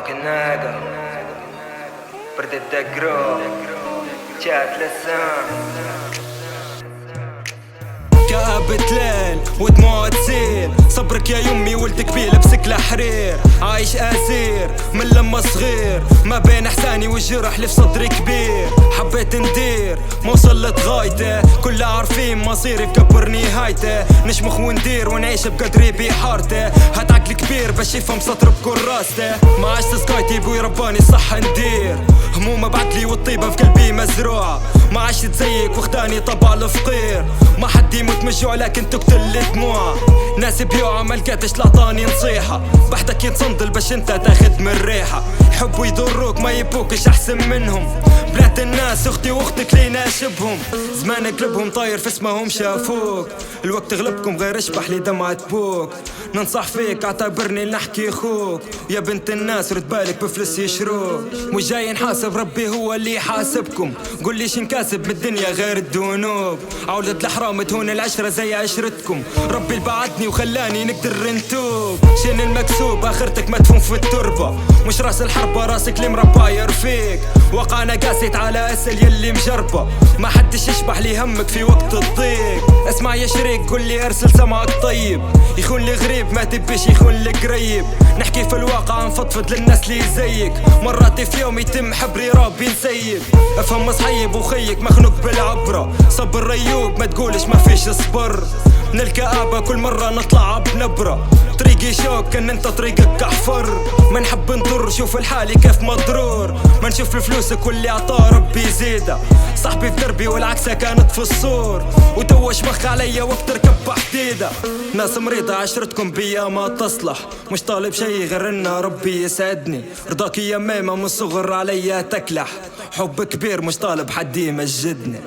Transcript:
كناقة برد الدقرو جات لسان كآبة ليل ودموع تسيل. صبرك يا يمي ولدك بيلبسك الحرير. عايش أسير من لما صغير ما بين إحساني والجرح اللي في صدري كبير. حبيت ندير ما وصلت غايته، كل عارفين مصيري بكبر نهايته. نشمخ وندير ونعيش بقدري بحارته. هات عقل كبير باش يفهم سطر بكراسته. ما عشت سكايتي بوي رباني صح ندير همومه بعدلي والطيبة في قلبي مزروعة. ما عشت زيك واخداني طبع الفقير. ما حد يموت من الجوع لكن تقتل دموع. ناس بيوعة ما لقيتش لعطاني نصيحة. بحدك ينصندل باش انت تاخد من الريحة. يحبوا يضروك ما يبوكش احسن منهم. بنات الناس اختي واختك لينا شبهم. زمان قلبهم طاير في اسمهم شافوك. الوقت غلبكم غير اشبح لي دمعة بوك. ننصح فيك اعتبرني نحكي اخوك. يا بنت الناس رد بالك بفلس يشروك. مش جاي نحاسب ربي هو اللي يحاسبكم. قول ليش نكاسب من الدنيا غير الذنوب. عودة الحرام تهون العشرة زي عشرتكم. ربي اللي بعدني وخلاني نقدر نتوب. شين المكسوب اخرتك مدفون في التربة. مش راس الحربة راسك اللي مرباير فيك. وقعنا قاسيت على اسل يلي مجربة. ما حدش يشبح لي همك في وقت الضيق. اسمع يا شريك قول لي ارسل سمعك طيب. يخون لي غريب ما تبيش يخون لي قريب. نحكي في الواقع نفضفض للناس اللي زيك. مرات في يوم يتم حبري ربي نسيب. افهم مصحيب وخيك مخنوق بالعبرة. صبر ريوب ما تقولش ما فيش صبر. من الكآبة كل مرة نطلع بنبرة. طريقي شوك كان انت طريقك احفر. ما نحب نضر شوف الحالي كيف مضرور. ما نشوف فلوسك واللي عطاه ربي يزيده. صاحبي في دربي والعكسة كانت في الصور. وتوش مخ عليا وقت ركب حديدة. ناس مريضة عشرتكم بيا ما تصلح. مش طالب شي غير ان ربي يسعدني. رضاك يا ميمة من صغر عليا تكلح. حب كبير مش طالب حد يمجدني.